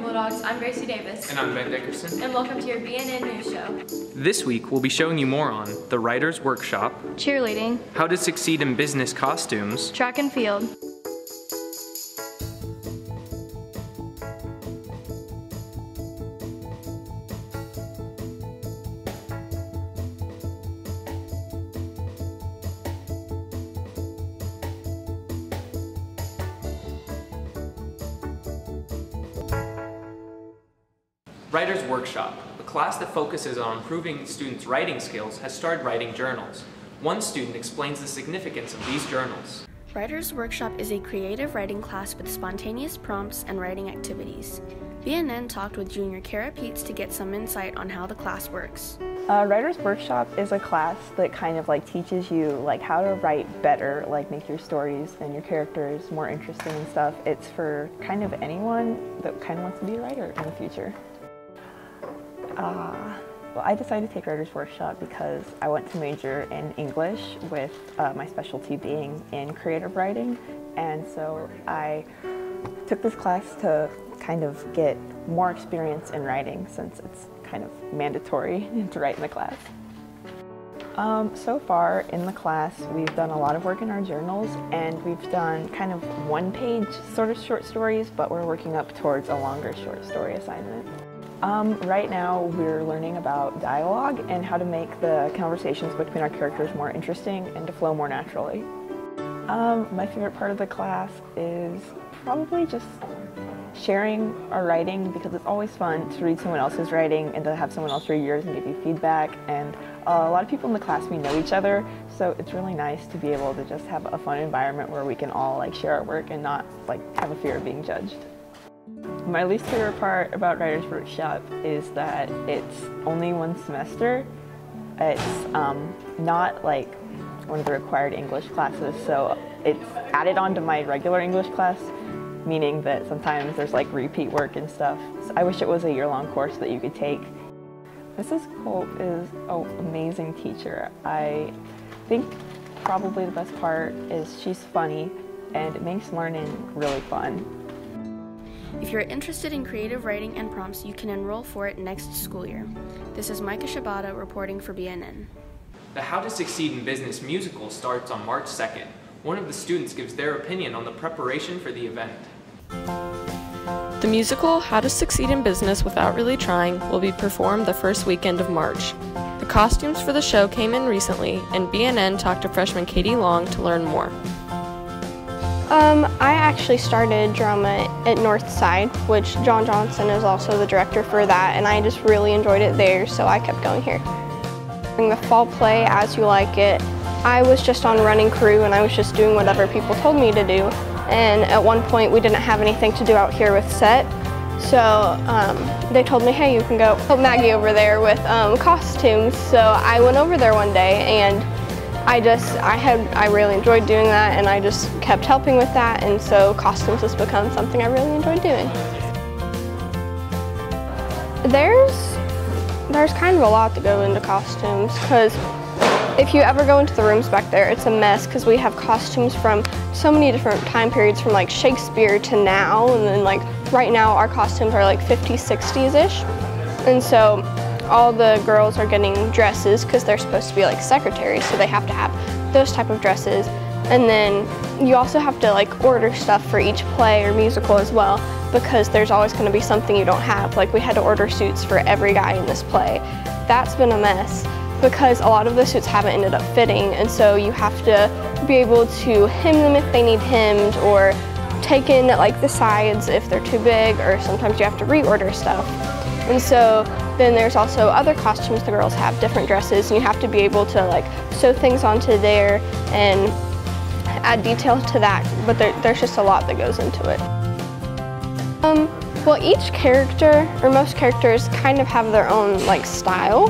Bulldogs. I'm Gracie Davis. And I'm Ben Dickerson. And welcome to your BNN News Show. This week we'll be showing you more on the Writer's Workshop, cheerleading, how to succeed in business costumes, track and field, Writer's Workshop, a class that focuses on improving students' writing skills, has started writing journals. One student explains the significance of these journals. Writer's Workshop is a creative writing class with spontaneous prompts and writing activities. BNN talked with junior Kara Peets to get some insight on how the class works. Writer's Workshop is a class that kind of teaches you how to write better, make your stories and your characters more interesting and stuff. It's for kind of anyone that kind of wants to be a writer in the future. Well, I decided to take Writer's Workshop because I want to major in English with my specialty being in creative writing, and so I took this class to kind of get more experience in writing since it's kind of mandatory to write in the class. So far in the class we've done a lot of work in our journals, and we've done kind of one-page sort of short stories, but we're working up towards a longer short story assignment. Right now we're learning about dialogue and how to make the conversations between our characters more interesting and to flow more naturally. My favorite part of the class is probably just sharing our writing, because it's always fun to read someone else's writing and to have someone else read yours and give you feedback. And a lot of people in the class, we know each other, so it's really nice to be able to just have a fun environment where we can all share our work and not have a fear of being judged. My least favorite part about Writer's Workshop is that it's only one semester. It's not one of the required English classes, so it's added on to my regular English class, meaning that sometimes there's repeat work and stuff. So I wish it was a year-long course that you could take. Mrs. Culp is an amazing teacher. I think probably the best part is she's funny, and it makes learning really fun. If you're interested in creative writing and prompts, you can enroll for it next school year. This is Micah Shabata reporting for BNN. The How to Succeed in Business musical starts on March 2nd. One of the students gives their opinion on the preparation for the event. The musical, How to Succeed in Business Without Really Trying, will be performed the first weekend of March. The costumes for the show came in recently, and BNN talked to freshman Katie Long to learn more. I actually started drama at Northside, which John Johnson is also the director for that, and I just really enjoyed it there, so I kept going here. During the fall play, As You Like It, I was just on running crew and I was just doing whatever people told me to do. And at one point we didn't have anything to do out here with set, so they told me, hey, you can go help Maggie over there with costumes. So I went over there one day, and I really enjoyed doing that, and I just kept helping with that, and so costumes has become something I really enjoyed doing. There's kind of a lot to go into costumes, because if you ever go into the rooms back there, it's a mess, because we have costumes from so many different time periods, from Shakespeare to now, and then right now our costumes are 50s, 60s-ish, and so all the girls are getting dresses because they're supposed to be secretaries, so they have to have those type of dresses. And then you also have to order stuff for each play or musical as well, because there's always going to be something you don't have. We had to order suits for every guy in this play. That's been a mess because a lot of the suits haven't ended up fitting, and so you have to be able to hem them if they need hemmed, or take in the sides if they're too big, or sometimes you have to reorder stuff. And so then there's also other costumes the girls have, different dresses, and you have to be able to sew things onto there and add detail to that, but there's just a lot that goes into it. Well, each character, or most characters, kind of have their own style.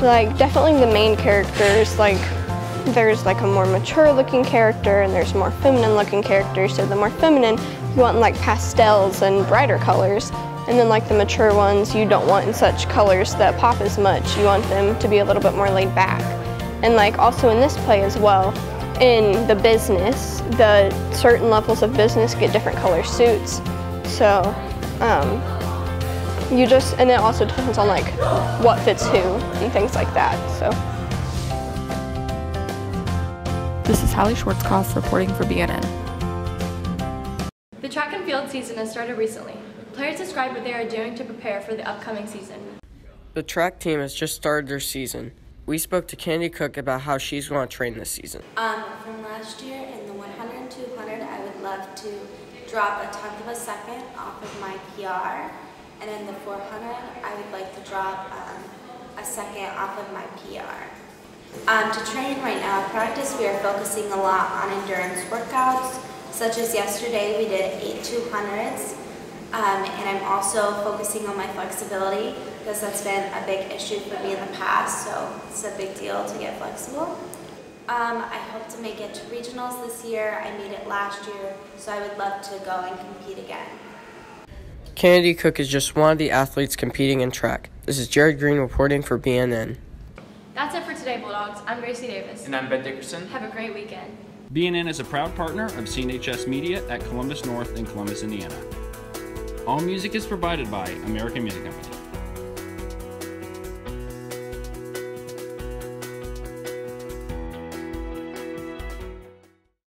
Definitely the main characters, there's a more mature looking character and there's more feminine looking characters. So the more feminine, you want pastels and brighter colors. And then the mature ones, you don't want in such colors that pop as much. You want them to be a little bit more laid back. And also in this play as well, in the business, the certain levels of business get different color suits. So and it also depends on like what fits who and things like that. So. This is Hallie Schwarzkopf reporting for BNN. The track and field season has started recently. Players describe what they are doing to prepare for the upcoming season. The track team has just started their season. We spoke to Candy Cook about how she's going to train this season. From last year in the 100 and 200, I would love to drop a 1/10 of a second off of my PR. And in the 400, I would like to drop a second off of my PR. To train right now, practice, we are focusing a lot on endurance workouts, such as yesterday we did 8 200s. And I'm also focusing on my flexibility because that's been a big issue for me in the past, so it's a big deal to get flexible. I hope to make it to regionals this year. I made it last year, so I would love to go and compete again. Candy Cook is just one of the athletes competing in track. This is Jared Green reporting for BNN. That's it for today, Bulldogs. I'm Gracie Davis. And I'm Ben Dickerson. Have a great weekend. BNN is a proud partner of CNHS Media at Columbus North in Columbus, Indiana. All music is provided by American Music Company.